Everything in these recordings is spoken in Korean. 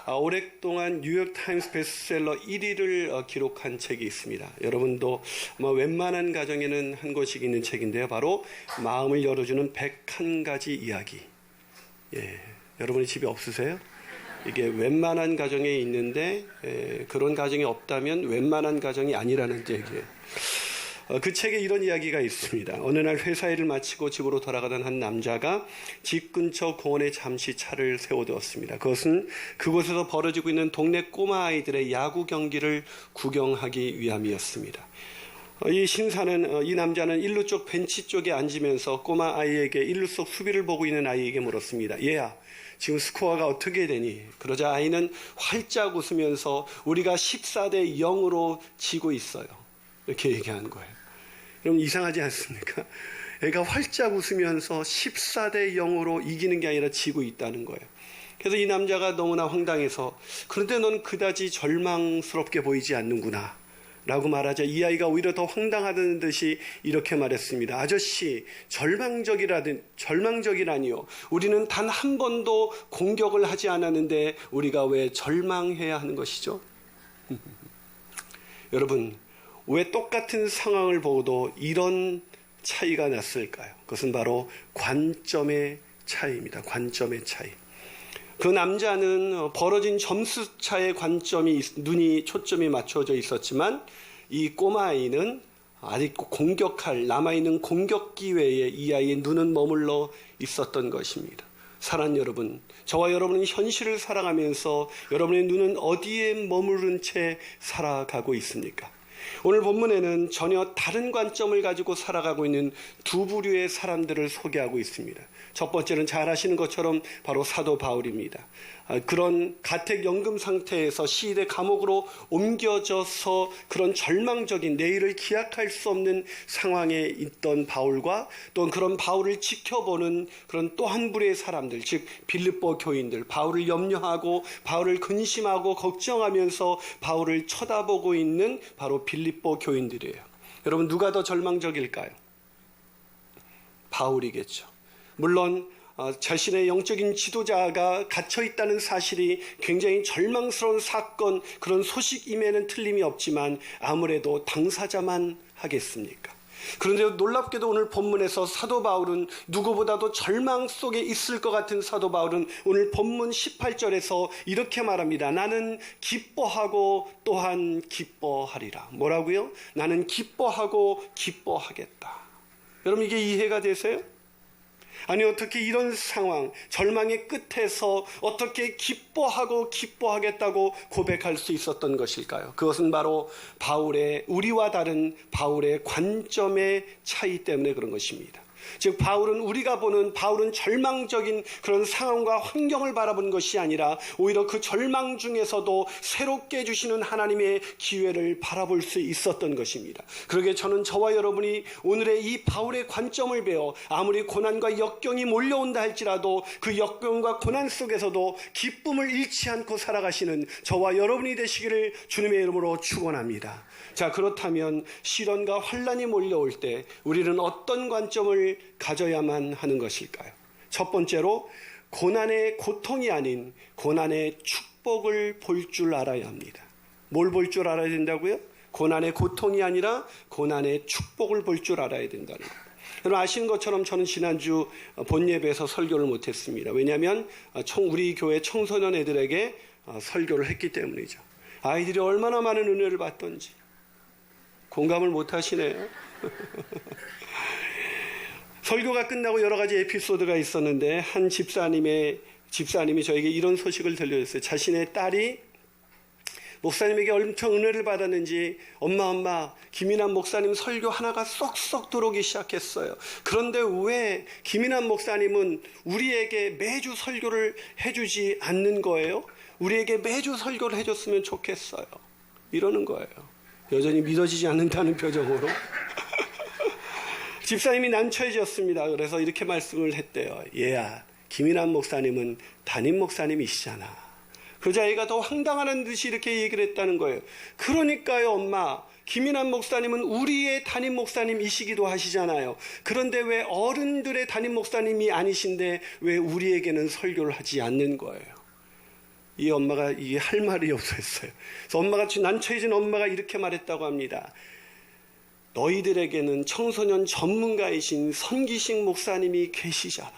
오랫동안 뉴욕타임스 베스트셀러 1위를 기록한 책이 있습니다. 여러분도 아마 웬만한 가정에는 한 권씩 있는 책인데요. 바로 마음을 열어주는 101가지 이야기. 여러분의 집에 없으세요? 이게 웬만한 가정에 있는데 그런 가정이 없다면 웬만한 가정이 아니라는 얘기예요. 그 책에 이런 이야기가 있습니다. 어느 날 회사 일을 마치고 집으로 돌아가던 한 남자가 집 근처 공원에 잠시 차를 세워두었습니다. 그것은 그곳에서 벌어지고 있는 동네 꼬마 아이들의 야구 경기를 구경하기 위함이었습니다. 이 남자는 일루 쪽 벤치 쪽에 앉으면서 꼬마 아이에게 일루 속 수비를 보고 있는 아이에게 물었습니다. 얘야, 지금 스코어가 어떻게 되니? 그러자 아이는 활짝 웃으면서 우리가 14대 0으로 지고 있어요. 이렇게 얘기하는 거예요. 여러분 이상하지 않습니까? 애가 활짝 웃으면서 14대 0으로 이기는 게 아니라 지고 있다는 거예요. 그래서 이 남자가 너무나 황당해서 그런데 넌 그다지 절망스럽게 보이지 않는구나 라고 말하자 이 아이가 오히려 더 황당하다는 듯이 이렇게 말했습니다. 아저씨, 절망적이라니요. 우리는 단 한 번도 공격을 하지 않았는데 우리가 왜 절망해야 하는 것이죠? 여러분, 왜 똑같은 상황을 보고도 이런 차이가 났을까요? 그것은 바로 관점의 차이입니다. 관점의 차이. 그 남자는 벌어진 점수차의 초점이 맞춰져 있었지만 이 꼬마아이는 아직 남아있는 공격 기회에 이 아이의 눈은 머물러 있었던 것입니다. 사랑하는 여러분, 저와 여러분은 현실을 살아가면서 여러분의 눈은 어디에 머무른 채 살아가고 있습니까? 오늘 본문에는 전혀 다른 관점을 가지고 살아가고 있는 두 부류의 사람들을 소개하고 있습니다. 첫 번째는 잘 아시는 것처럼 바로 사도 바울입니다. 그런 가택연금 상태에서 시대 감옥으로 옮겨져서 그런 절망적인 내일을 기약할 수 없는 상황에 있던 바울과 또 그런 바울을 지켜보는 그런 또 한 부류의 사람들, 즉 빌립보 교인들, 바울을 염려하고 바울을 근심하고 걱정하면서 바울을 쳐다보고 있는 바로 빌립보 교인들이에요. 여러분 누가 더 절망적일까요? 바울이겠죠. 물론 자신의 영적인 지도자가 갇혀있다는 사실이 굉장히 절망스러운 사건, 그런 소식임에는 틀림이 없지만 아무래도 당사자만 하겠습니까? 그런데 놀랍게도 오늘 본문에서 사도 바울은 누구보다도 절망 속에 있을 것 같은 사도 바울은 오늘 본문 18절에서 이렇게 말합니다. 나는 기뻐하고 또한 기뻐하리라. 뭐라고요? 나는 기뻐하고 기뻐하겠다. 여러분 이게 이해가 되세요? 아니 어떻게 이런 상황, 절망의 끝에서 어떻게 기뻐하고 기뻐하겠다고 고백할 수 있었던 것일까요? 그것은 바로 우리와 다른 바울의 관점의 차이 때문에 그런 것입니다. 즉 바울은 절망적인 그런 상황과 환경을 바라본 것이 아니라 오히려 그 절망 중에서도 새롭게 주시는 하나님의 기회를 바라볼 수 있었던 것입니다. 그러기에 저는 저와 여러분이 오늘의 이 바울의 관점을 배워 아무리 고난과 역경이 몰려온다 할지라도 그 역경과 고난 속에서도 기쁨을 잃지 않고 살아가시는 저와 여러분이 되시기를 주님의 이름으로 축원합니다. 자, 그렇다면 시련과 환난이 몰려올 때 우리는 어떤 관점을 가져야만 하는 것일까요? 첫 번째로 고난의 고통이 아닌 고난의 축복을 볼 줄 알아야 합니다. 뭘 볼 줄 알아야 된다고요? 고난의 고통이 아니라 고난의 축복을 볼 줄 알아야 된다는 거예요. 여러분 아시는 것처럼 저는 지난주 본예배에서 설교를 못했습니다. 왜냐하면 우리 교회 청소년 애들에게 설교를 했기 때문이죠. 아이들이 얼마나 많은 은혜를 받던지 공감을 못하시네요. 설교가 끝나고 여러 가지 에피소드가 있었는데 한 집사님이 저에게 이런 소식을 들려줬어요. 자신의 딸이 목사님에게 엄청 은혜를 받았는지 엄마 김인환 목사님 설교 하나가 쏙쏙 들어오기 시작했어요. 그런데 왜 김인환 목사님은 우리에게 매주 설교를 해주지 않는 거예요? 우리에게 매주 설교를 해줬으면 좋겠어요. 이러는 거예요. 여전히 믿어지지 않는다는 표정으로. 집사님이 난처해졌습니다. 그래서 이렇게 말씀을 했대요. 얘야, 김인환 목사님은 담임 목사님이시잖아. 그러자 애가 더 황당하는 듯이 이렇게 얘기를 했다는 거예요. 그러니까요, 엄마. 김인환 목사님은 우리의 담임 목사님이시기도 하시잖아요. 그런데 왜 어른들의 담임 목사님이 아니신데 왜 우리에게는 설교를 하지 않는 거예요? 이 엄마가 이게 할 말이 없었어요. 그래서 엄마가, 난처해진 엄마가 이렇게 말했다고 합니다. 너희들에게는 청소년 전문가이신 선기식 목사님이 계시잖아.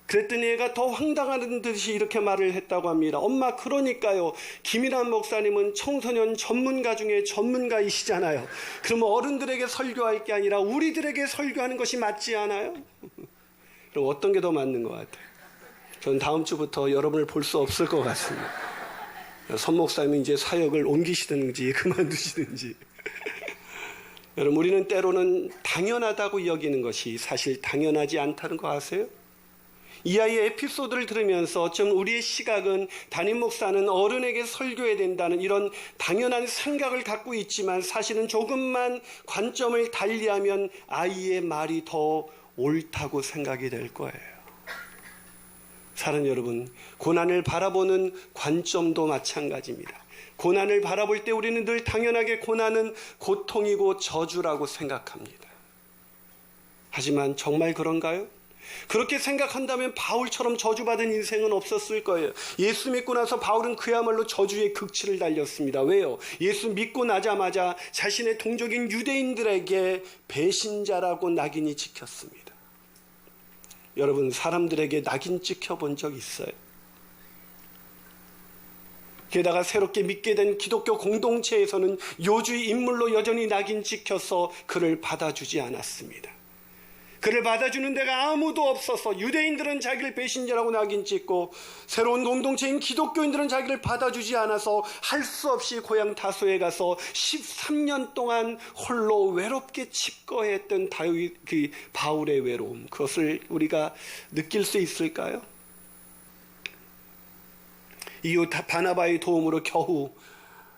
그랬더니 얘가 더 황당한 듯이 이렇게 말을 했다고 합니다. 엄마, 그러니까요. 김일환 목사님은 청소년 전문가 중에 전문가이시잖아요. 그러면 어른들에게 설교할 게 아니라 우리들에게 설교하는 것이 맞지 않아요? 그럼 어떤 게 더 맞는 것 같아요? 저는 다음 주부터 여러분을 볼 수 없을 것 같습니다. 선 목사님이 이제 사역을 옮기시든지 그만두시든지. 여러분, 우리는 때로는 당연하다고 여기는 것이 사실 당연하지 않다는 거 아세요? 이 아이의 에피소드를 들으면서 어쩜 우리의 시각은 담임 목사는 어른에게 설교해야 된다는 이런 당연한 생각을 갖고 있지만 사실은 조금만 관점을 달리하면 아이의 말이 더 옳다고 생각이 될 거예요. 사랑하는 여러분, 고난을 바라보는 관점도 마찬가지입니다. 고난을 바라볼 때 우리는 늘 당연하게 고난은 고통이고 저주라고 생각합니다. 하지만 정말 그런가요? 그렇게 생각한다면 바울처럼 저주받은 인생은 없었을 거예요. 예수 믿고 나서 바울은 그야말로 저주의 극치를 달렸습니다. 왜요? 예수 믿고 나자마자 자신의 동족인 유대인들에게 배신자라고 낙인이 찍혔습니다. 여러분, 사람들에게 낙인 찍혀본 적 있어요? 게다가 새롭게 믿게 된 기독교 공동체에서는 요주의 인물로 여전히 낙인 찍혀서 그를 받아주지 않았습니다. 그를 받아주는 데가 아무도 없어서 유대인들은 자기를 배신자라고 낙인 찍고 새로운 공동체인 기독교인들은 자기를 받아주지 않아서 할 수 없이 고향 다소에 가서 13년 동안 홀로 외롭게 칩거했던 바울의 외로움, 그것을 우리가 느낄 수 있을까요? 이후 바나바의 도움으로 겨우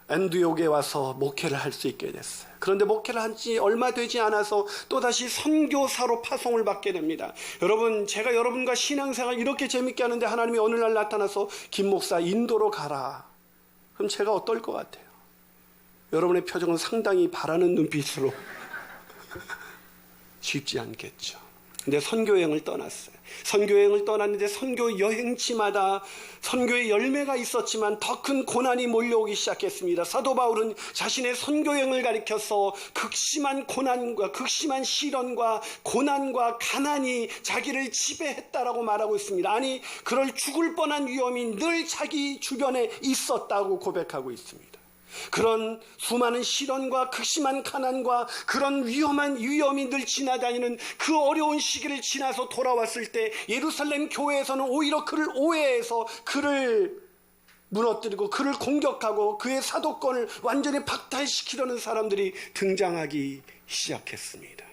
안디옥에 와서 목회를 할 수 있게 됐어요. 그런데 목회를 한 지 얼마 되지 않아서 또다시 선교사로 파송을 받게 됩니다. 여러분, 제가 여러분과 신앙생활 이렇게 재밌게 하는데 하나님이 어느 날 나타나서 김 목사 인도로 가라. 그럼 제가 어떨 것 같아요? 여러분의 표정은 상당히 바라는 눈빛으로 쉽지 않겠죠. 근데 선교여행을 떠났어요. 선교여행을 떠났는데 선교 여행지마다 선교의 열매가 있었지만 더 큰 고난이 몰려오기 시작했습니다. 사도 바울은 자신의 선교여행을 가리켜서 극심한 고난과 극심한 시련과 고난과 가난이 자기를 지배했다라고 말하고 있습니다. 아니, 그럴 죽을 뻔한 위험이 늘 자기 주변에 있었다고 고백하고 있습니다. 그런 수많은 시련과 극심한 가난과 그런 위험이 늘 지나다니는 그 어려운 시기를 지나서 돌아왔을 때 예루살렘 교회에서는 오히려 그를 오해해서 그를 무너뜨리고 그를 공격하고 그의 사도권을 완전히 박탈시키려는 사람들이 등장하기 시작했습니다.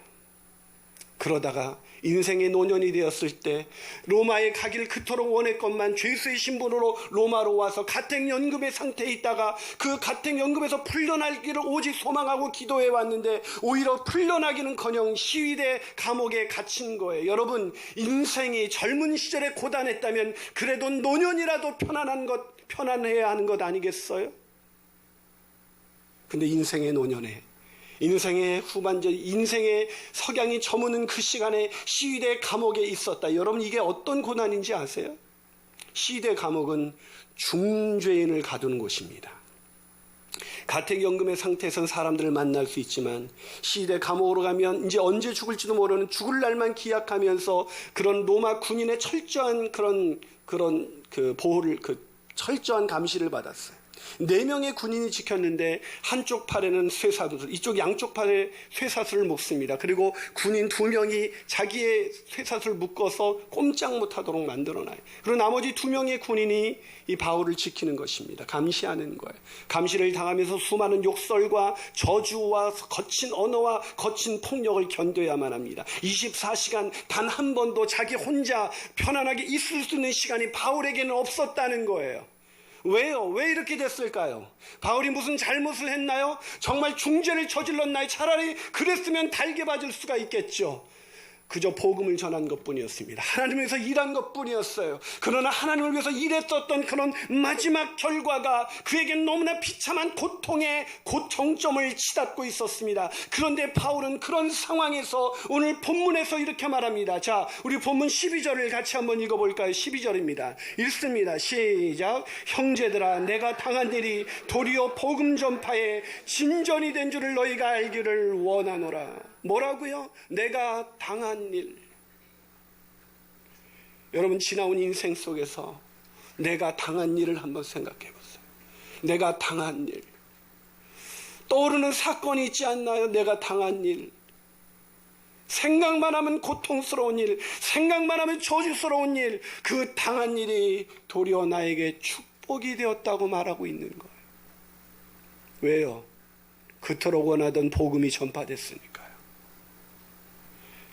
그러다가 인생의 노년이 되었을 때 로마에 가기를 그토록 원했건만 죄수의 신분으로 로마로 와서 가택연금의 상태에 있다가 그 가택연금에서 풀려나기를 오직 소망하고 기도해 왔는데 오히려 풀려나기는커녕 시위대 감옥에 갇힌 거예요. 여러분, 인생이 젊은 시절에 고단했다면 그래도 노년이라도 편안해야 하는 것 아니겠어요? 근데 인생의 노년에, 인생의 후반전, 인생의 석양이 저무는 그 시간에 시위대 감옥에 있었다. 여러분, 이게 어떤 고난인지 아세요? 시위대 감옥은 중죄인을 가두는 곳입니다. 가택연금의 상태에서는 사람들을 만날 수 있지만 시위대 감옥으로 가면 이제 언제 죽을지도 모르는 죽을 날만 기약하면서 그런 로마 군인의 철저한 그런 보호를, 철저한 감시를 받았어요. 4명의 군인이 지켰는데 한쪽 팔에는 쇠사슬, 이쪽 양쪽 팔에 쇠사슬을 묶습니다. 그리고 군인 2명이 자기의 쇠사슬을 묶어서 꼼짝 못하도록 만들어놔요. 그리고 나머지 2명의 군인이 이 바울을 지키는 것입니다. 감시하는 거예요. 감시를 당하면서 수많은 욕설과 저주와 거친 언어와 거친 폭력을 견뎌야만 합니다. 24시간 단 한 번도 자기 혼자 편안하게 있을 수 있는 시간이 바울에게는 없었다는 거예요. 왜요? 왜 이렇게 됐을까요? 바울이 무슨 잘못을 했나요? 정말 중죄를 저질렀나요? 차라리 그랬으면 달게 받을 수가 있겠죠. 그저 복음을 전한 것뿐이었습니다. 하나님을 위해서 일한 것뿐이었어요. 그러나 하나님을 위해서 일했었던 그런 마지막 결과가 그에겐 너무나 비참한 고통의 정점을 치닫고 있었습니다. 그런데 바울은 그런 상황에서 오늘 본문에서 이렇게 말합니다. 자, 우리 본문 12절을 같이 한번 읽어볼까요? 12절입니다. 읽습니다. 시작. 형제들아, 내가 당한 일이 도리어 복음 전파에 진전이 된 줄을 너희가 알기를 원하노라. 뭐라고요? 내가 당한 일. 여러분, 지나온 인생 속에서 내가 당한 일을 한번 생각해 보세요. 내가 당한 일. 떠오르는 사건이 있지 않나요? 내가 당한 일. 생각만 하면 고통스러운 일, 생각만 하면 저주스러운 일, 그 당한 일이 도리어 나에게 축복이 되었다고 말하고 있는 거예요. 왜요? 그토록 원하던 복음이 전파됐으니까요.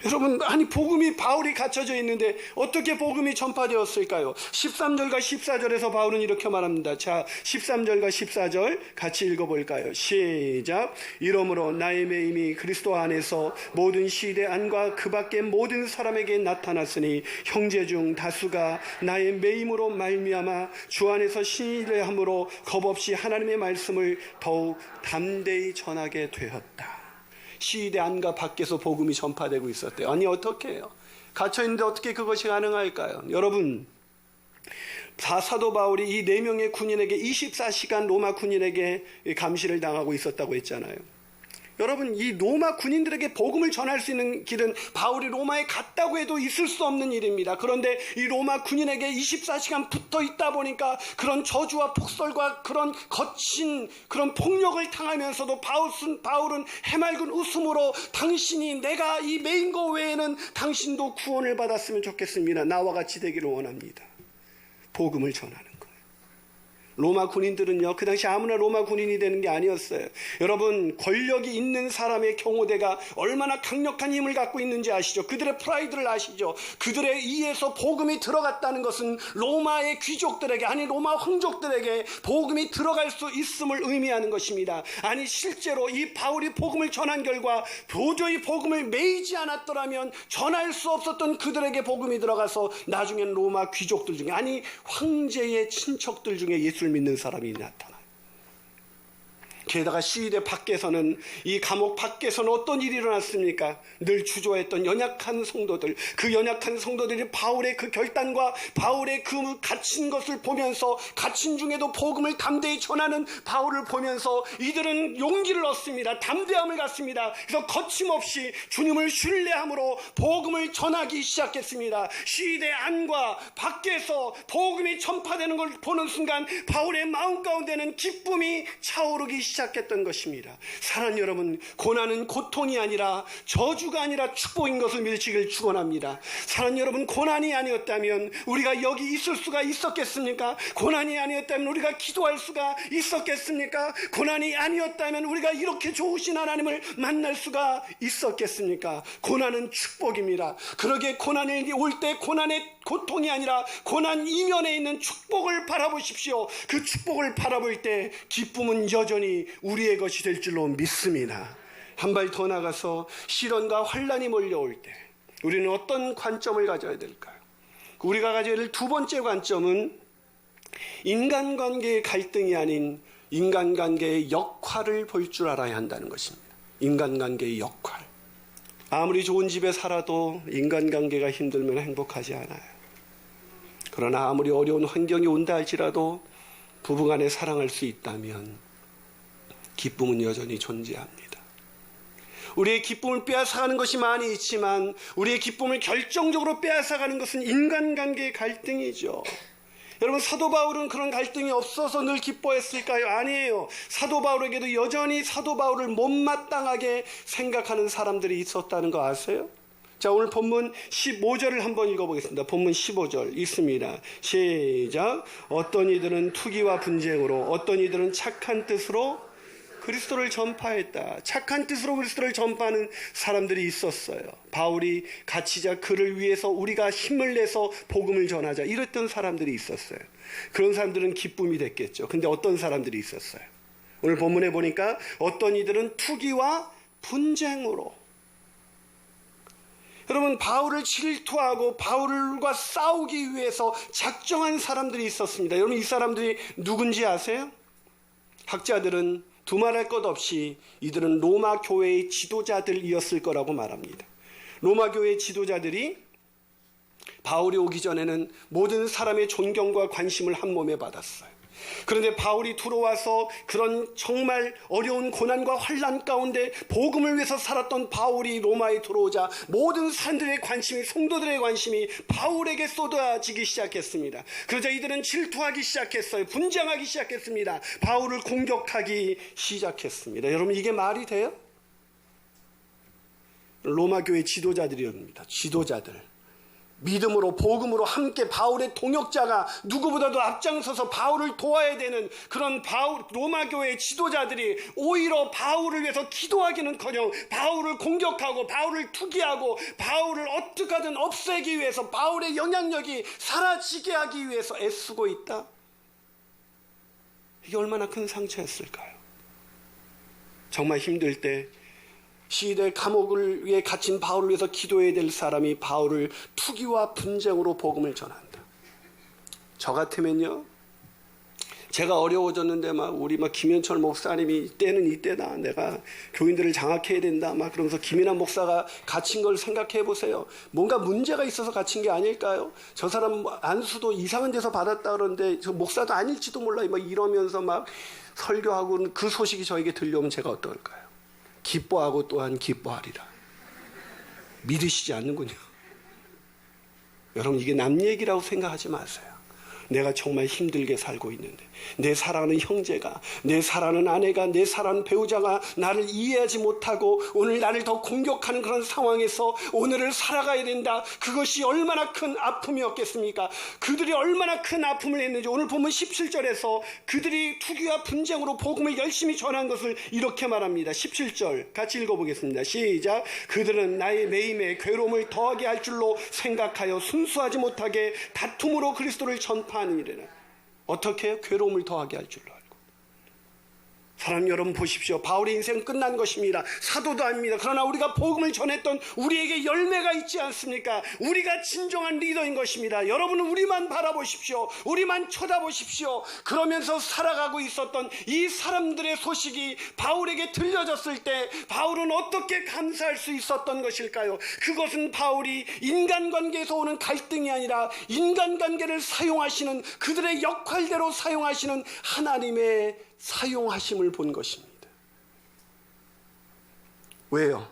여러분, 아니 복음이 바울이 갇혀져 있는데 어떻게 복음이 전파되었을까요? 13절과 14절에서 바울은 이렇게 말합니다. 자, 13절과 14절 같이 읽어볼까요? 시작. 이러므로 나의 매임이 그리스도 안에서 모든 시대 안과 그 밖의 모든 사람에게 나타났으니 형제 중 다수가 나의 매임으로 말미암아 주 안에서 신뢰함으로 겁없이 하나님의 말씀을 더욱 담대히 전하게 되었다. 시대 안과 밖에서 복음이 전파되고 있었대요. 아니 어떻게 해요? 갇혀있는데 어떻게 그것이 가능할까요? 여러분, 사도 바울이 이 4명의 군인에게 24시간 로마 군인에게 감시를 당하고 있었다고 했잖아요. 여러분, 이 로마 군인들에게 복음을 전할 수 있는 길은 바울이 로마에 갔다고 해도 있을 수 없는 일입니다. 그런데 이 로마 군인에게 24시간 붙어 있다 보니까 그런 저주와 폭설과 그런 거친 그런 폭력을 당하면서도 바울은 해맑은 웃음으로 당신이 내가 이 매인 거 외에는 당신도 구원을 받았으면 좋겠습니다. 나와 같이 되기를 원합니다. 복음을 전하는 거예요. 로마 군인들은요, 그 당시 아무나 로마 군인이 되는 게 아니었어요. 여러분, 권력이 있는 사람의 경호대가 얼마나 강력한 힘을 갖고 있는지 아시죠? 그들의 프라이드를 아시죠? 그들의 이에서 복음이 들어갔다는 것은 로마의 귀족들에게, 아니 로마 황족들에게 복음이 들어갈 수 있음을 의미하는 것입니다. 아니 실제로 이 바울이 복음을 전한 결과 도저히 복음을 매이지 않았더라면 전할 수 없었던 그들에게 복음이 들어가서 나중엔 로마 귀족들 중에, 아니 황제의 친척들 중에 예수를 믿는 사람이 나타나요. 게다가 시위대 밖에서는, 이 감옥 밖에서는 어떤 일이 일어났습니까? 늘 주저했던 연약한 성도들, 그 연약한 성도들이 바울의 그 결단과 바울의 그 갇힌 것을 보면서, 갇힌 중에도 복음을 담대히 전하는 바울을 보면서 이들은 용기를 얻습니다. 담대함을 갖습니다. 그래서 거침없이 주님을 신뢰함으로 복음을 전하기 시작했습니다. 시위대 안과 밖에서 복음이 전파되는 걸 보는 순간 바울의 마음 가운데는 기쁨이 차오르기 시작했던 것입니다. 사랑하는 여러분, 고난은 고통이 아니라 저주가 아니라 축복인 것을 믿으시길 축원합니다. 사랑하는 여러분, 고난이 아니었다면 우리가 여기 있을 수가 있었겠습니까? 고난이 아니었다면 우리가 기도할 수가 있었겠습니까? 고난이 아니었다면 우리가 이렇게 좋으신 하나님을 만날 수가 있었겠습니까? 고난은 축복입니다. 그러기에 고난이 올 때 고난의 고통이 아니라 고난 이면에 있는 축복을 바라보십시오. 그 축복을 바라볼 때 기쁨은 여전히 우리의 것이 될 줄로 믿습니다. 한 발 더 나가서 시련과 환난이 몰려올 때 우리는 어떤 관점을 가져야 될까요? 우리가 가져야 될 두 번째 관점은 인간관계의 갈등이 아닌 인간관계의 역할을 볼 줄 알아야 한다는 것입니다. 인간관계의 역할. 아무리 좋은 집에 살아도 인간관계가 힘들면 행복하지 않아요. 그러나 아무리 어려운 환경이 온다 할지라도 부부간에 사랑할 수 있다면 기쁨은 여전히 존재합니다. 우리의 기쁨을 빼앗아가는 것이 많이 있지만 우리의 기쁨을 결정적으로 빼앗아가는 것은 인간관계의 갈등이죠. 여러분, 사도 바울은 그런 갈등이 없어서 늘 기뻐했을까요? 아니에요. 사도 바울에게도 여전히 사도 바울을 못마땅하게 생각하는 사람들이 있었다는 거 아세요? 자, 오늘 본문 15절을 한번 읽어보겠습니다. 본문 15절 읽습니다. 시작. 어떤 이들은 투기와 분쟁으로, 어떤 이들은 착한 뜻으로 그리스도를 전파했다. 착한 뜻으로 그리스도를 전파하는 사람들이 있었어요. 바울이 갇히자 그를 위해서 우리가 힘을 내서 복음을 전하자, 이랬던 사람들이 있었어요. 그런 사람들은 기쁨이 됐겠죠. 근데 어떤 사람들이 있었어요? 오늘 본문에 보니까 어떤 이들은 투기와 분쟁으로. 여러분, 바울을 질투하고 바울과 싸우기 위해서 작정한 사람들이 있었습니다. 여러분, 이 사람들이 누군지 아세요? 학자들은 두말할 것 없이 이들은 로마 교회의 지도자들이었을 거라고 말합니다. 로마 교회의 지도자들이 바울이 오기 전에는 모든 사람의 존경과 관심을 한 몸에 받았어요. 그런데 바울이 들어와서 그런 정말 어려운 고난과 환난 가운데 복음을 위해서 살았던 바울이 로마에 들어오자 모든 사람들의 관심이, 성도들의 관심이 바울에게 쏟아지기 시작했습니다. 그러자 이들은 질투하기 시작했어요. 분쟁하기 시작했습니다. 바울을 공격하기 시작했습니다. 여러분, 이게 말이 돼요? 로마 교회 지도자들이었습니다. 지도자들. 믿음으로, 복음으로 함께 바울의 동역자가 누구보다도 앞장서서 바울을 도와야 되는 그런 로마 교회의 지도자들이 오히려 바울을 위해서 기도하기는커녕 바울을 공격하고 바울을 투기하고 바울을 어떻게 하든 없애기 위해서, 바울의 영향력이 사라지게 하기 위해서 애쓰고 있다. 이게 얼마나 큰 상처였을까요? 정말 힘들 때 시대 감옥을 위해 갇힌 바울을 위해서 기도해야 될 사람이 바울을 투기와 분쟁으로 복음을 전한다. 저 같으면요, 제가 어려워졌는데 우리 김현철 목사님이 때는 이때다, 내가 교인들을 장악해야 된다 그러면서 김인환 목사가 갇힌 걸 생각해 보세요. 뭔가 문제가 있어서 갇힌 게 아닐까요? 저 사람 안수도 이상한 데서 받았다 그러는데 저 목사도 아닐지도 몰라 이러면서 설교하고, 그 소식이 저에게 들려오면 제가 어떨까요? 기뻐하고 또한 기뻐하리라. 믿으시지 않는군요. 여러분, 이게 남 얘기라고 생각하지 마세요. 내가 정말 힘들게 살고 있는데 내 사랑하는 형제가, 내 사랑하는 아내가, 내 사랑하는 배우자가 나를 이해하지 못하고 오늘 나를 더 공격하는 그런 상황에서 오늘을 살아가야 된다. 그것이 얼마나 큰 아픔이었겠습니까? 그들이 얼마나 큰 아픔을 했는지 오늘 보면 17절에서 그들이 투기와 분쟁으로 복음을 열심히 전한 것을 이렇게 말합니다. 17절 같이 읽어보겠습니다. 시작. 그들은 나의 매임에 괴로움을 더하게 할 줄로 생각하여 순수하지 못하게 다툼으로 그리스도를 전파하니라. 어떻게 해요? 괴로움을 더하게 할 줄로 알고. 사랑하는 여러분, 보십시오. 바울의 인생은 끝난 것입니다. 사도도 아닙니다. 그러나 우리가 복음을 전했던 우리에게 열매가 있지 않습니까? 우리가 진정한 리더인 것입니다. 여러분은 우리만 바라보십시오. 우리만 쳐다보십시오. 그러면서 살아가고 있었던 이 사람들의 소식이 바울에게 들려졌을 때 바울은 어떻게 감사할 수 있었던 것일까요? 그것은 바울이 인간관계에서 오는 갈등이 아니라 인간관계를 사용하시는, 그들의 역할대로 사용하시는 하나님의 사용하심을 본 것입니다. 왜요?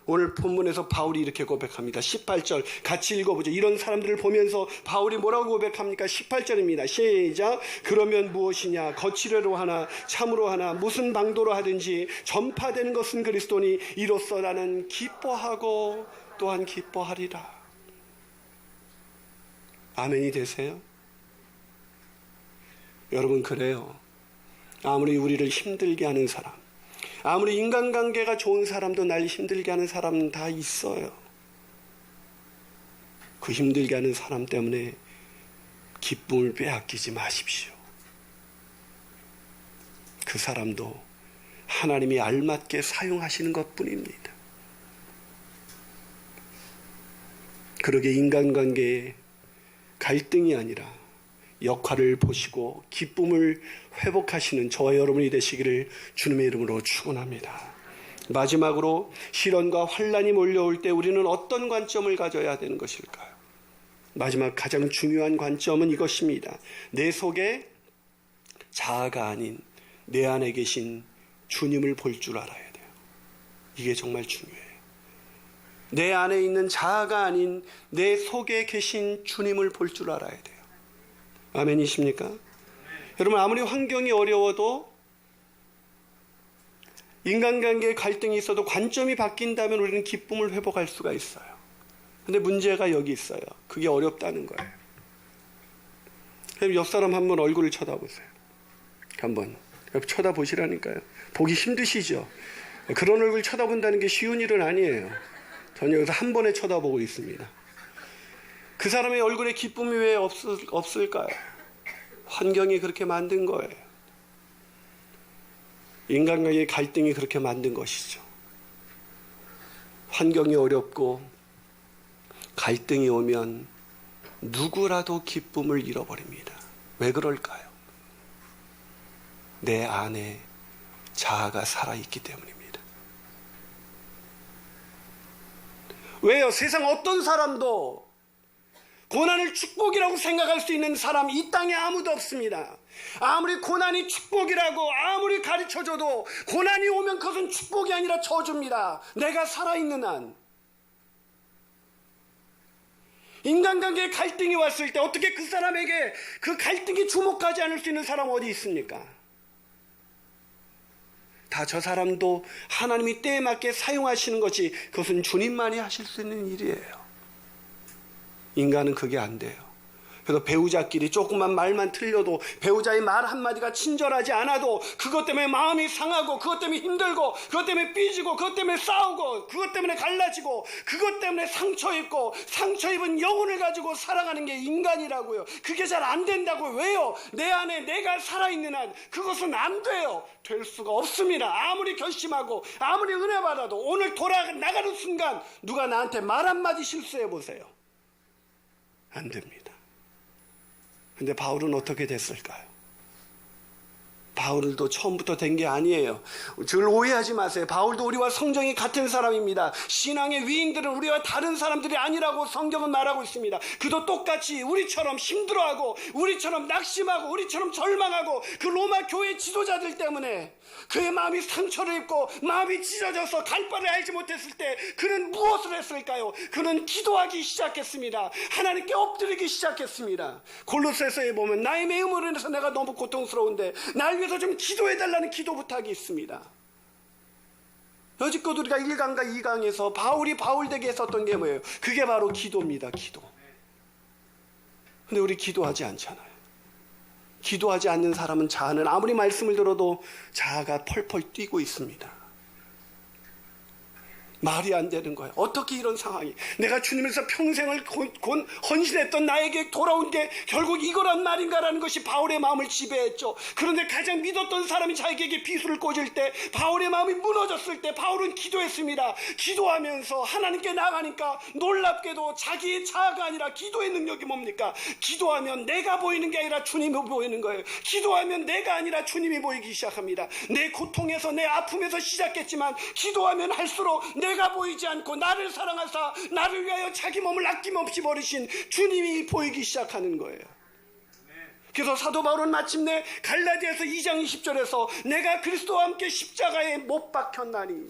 오늘 본문에서 바울이 이렇게 고백합니다. 18절 같이 읽어보죠. 이런 사람들을 보면서 바울이 뭐라고 고백합니까? 18절입니다. 시작. 그러면 무엇이냐? 거칠애로 하나 참으로 하나 무슨 방도로 하든지 전파되는 것은 그리스도니 이로써 나는 기뻐하고 또한 기뻐하리라. 아멘이 되세요? 여러분, 그래요. 아무리 우리를 힘들게 하는 사람, 아무리 인간관계가 좋은 사람도 날 힘들게 하는 사람은 다 있어요. 그 힘들게 하는 사람 때문에 기쁨을 빼앗기지 마십시오. 그 사람도 하나님이 알맞게 사용하시는 것뿐입니다. 그러게 인간관계에 갈등이 아니라 역할을 보시고 기쁨을 회복하시는 저와 여러분이 되시기를 주님의 이름으로 축원합니다. 마지막으로 시련과 환난이 몰려올 때 우리는 어떤 관점을 가져야 되는 것일까요? 마지막 가장 중요한 관점은 이것입니다. 내 속에 자아가 아닌 내 안에 계신 주님을 볼 줄 알아야 돼요. 이게 정말 중요해요. 내 안에 있는 자아가 아닌 내 속에 계신 주님을 볼 줄 알아야 돼요. 아멘이십니까? 여러분, 아무리 환경이 어려워도 인간관계에 갈등이 있어도 관점이 바뀐다면 우리는 기쁨을 회복할 수가 있어요. 근데 문제가 여기 있어요. 그게 어렵다는 거예요. 그럼 옆 사람 한번 얼굴을 쳐다보세요. 한번 쳐다보시라니까요. 보기 힘드시죠? 그런 얼굴 쳐다본다는 게 쉬운 일은 아니에요. 저는 여기서 한 번에 쳐다보고 있습니다. 그 사람의 얼굴에 기쁨이 왜 없을까요? 환경이 그렇게 만든 거예요. 인간관계의 갈등이 그렇게 만든 것이죠. 환경이 어렵고 갈등이 오면 누구라도 기쁨을 잃어버립니다. 왜 그럴까요? 내 안에 자아가 살아있기 때문입니다. 왜요? 세상 어떤 사람도 고난을 축복이라고 생각할 수 있는 사람 이 땅에 아무도 없습니다. 아무리 고난이 축복이라고 아무리 가르쳐줘도 고난이 오면 그것은 축복이 아니라 저주입니다. 내가 살아있는 한. 인간관계에 갈등이 왔을 때 어떻게 그 사람에게 그 갈등이 주목하지 않을 수 있는 사람 어디 있습니까? 다 저 사람도 하나님이 때에 맞게 사용하시는 것이 그것은 주님만이 하실 수 있는 일이에요. 인간은 그게 안 돼요. 그래서 배우자끼리 조금만 말만 틀려도 배우자의 말 한마디가 친절하지 않아도 그것 때문에 마음이 상하고 그것 때문에 힘들고 그것 때문에 삐지고 그것 때문에 싸우고 그것 때문에 갈라지고 그것 때문에 상처 입고 상처 입은 영혼을 가지고 살아가는 게 인간이라고요. 그게 잘 안 된다고요. 왜요? 내 안에 내가 살아있는 한 그것은 안 돼요. 될 수가 없습니다. 아무리 결심하고 아무리 은혜 받아도 오늘 돌아나가는 순간 누가 나한테 말 한마디 실수해 보세요. 안 됩니다. 근데 바울은 어떻게 됐을까요? 바울도 처음부터 된 게 아니에요. 저를 오해하지 마세요. 바울도 우리와 성정이 같은 사람입니다. 신앙의 위인들은 우리와 다른 사람들이 아니라고 성경은 말하고 있습니다. 그도 똑같이 우리처럼 힘들어하고 우리처럼 낙심하고 우리처럼 절망하고 그 로마 교회 지도자들 때문에 그의 마음이 상처를 입고 마음이 찢어져서 갈 바를 알지 못했을 때 그는 무엇을 했을까요? 그는 기도하기 시작했습니다. 하나님께 엎드리기 시작했습니다. 골로새서에 보면 나의 매음으로 인해서 내가 너무 고통스러운데 날 위해서 좀 기도해달라는 기도 부탁이 있습니다. 여지껏 우리가 1강과 2강에서 바울이 바울되게 했었던 게 뭐예요? 그게 바로 기도입니다. 기도. 근데 우리 기도하지 않잖아요. 기도하지 않는 사람은 자아는 아무리 말씀을 들어도 자아가 펄펄 뛰고 있습니다. 말이 안 되는 거예요. 어떻게 이런 상황이 내가 주님에서 평생을 헌신했던 나에게 돌아온 게 결국 이거란 말인가라는 것이 바울의 마음을 지배했죠. 그런데 가장 믿었던 사람이 자기에게 비수를 꽂을 때 바울의 마음이 무너졌을 때 바울은 기도했습니다. 기도하면서 하나님께 나가니까 놀랍게도 자기의 자아가 아니라 기도의 능력이 뭡니까? 기도하면 내가 보이는 게 아니라 주님이 보이는 거예요. 기도하면 내가 아니라 주님이 보이기 시작합니다. 내 고통에서 내 아픔에서 시작했지만 기도하면 할수록 내가 보이지 않고 나를 사랑하사 나를 위하여 자기 몸을 아낌없이 버리신 주님이 보이기 시작하는 거예요. 그래서 사도 바울은 마침내 갈라디아서 2장 20절에서 내가 그리스도와 함께 십자가에 못 박혔나니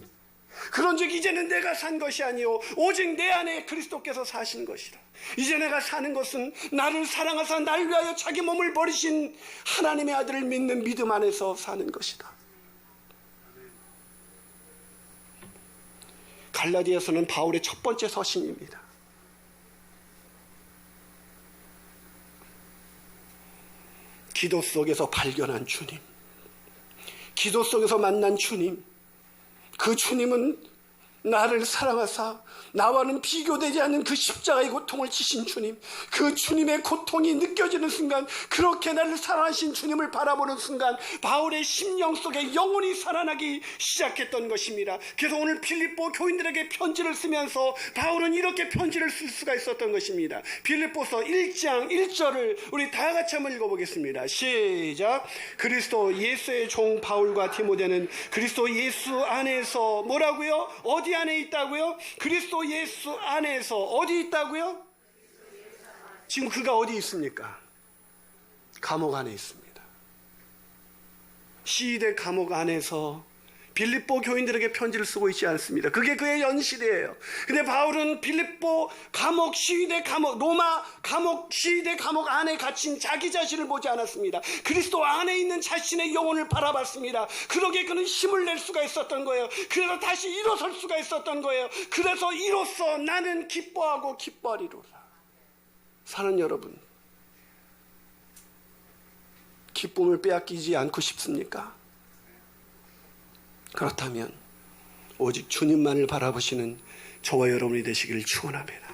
그런즉 이제는 내가 산 것이 아니요 오직 내 안에 그리스도께서 사신 것이라. 이제 내가 사는 것은 나를 사랑하사 나를 위하여 자기 몸을 버리신 하나님의 아들을 믿는 믿음 안에서 사는 것이다. 갈라디아서는 바울의 첫 번째 서신입니다. 기도 속에서 발견한 주님, 기도 속에서 만난 주님, 그 주님은 나를 사랑하사 나와는 비교되지 않는 그 십자가의 고통을 지신 주님, 그 주님의 고통이 느껴지는 순간, 그렇게 나를 사랑하신 주님을 바라보는 순간 바울의 심령 속에 영혼이 살아나기 시작했던 것입니다. 그래서 오늘 빌립보 교인들에게 편지를 쓰면서 바울은 이렇게 편지를 쓸 수가 있었던 것입니다. 빌립보서 1장 1절을 우리 다 같이 한번 읽어보겠습니다. 시작. 그리스도 예수의 종 바울과 디모데는 그리스도 예수 안에서 뭐라고요? 어디 안에 있다고요? 그리스도 예수 안에서 어디 있다고요? 지금 그가 어디 있습니까? 감옥 안에 있습니다. 시위대 감옥 안에서 빌립보 교인들에게 편지를 쓰고 있지 않습니다. 그게 그의 연실이에요. 근데 바울은 빌립보 감옥, 시위대 감옥, 로마 감옥, 시위대 감옥 안에 갇힌 자기 자신을 보지 않았습니다. 그리스도 안에 있는 자신의 영혼을 바라봤습니다. 그러기에 그는 힘을 낼 수가 있었던 거예요. 그래서 다시 일어설 수가 있었던 거예요. 그래서 이로써 나는 기뻐하고 기뻐하리로라. 사는 여러분, 기쁨을 빼앗기지 않고 싶습니까? 그렇다면 오직 주님만을 바라보시는 저와 여러분이 되시기를 축원합니다.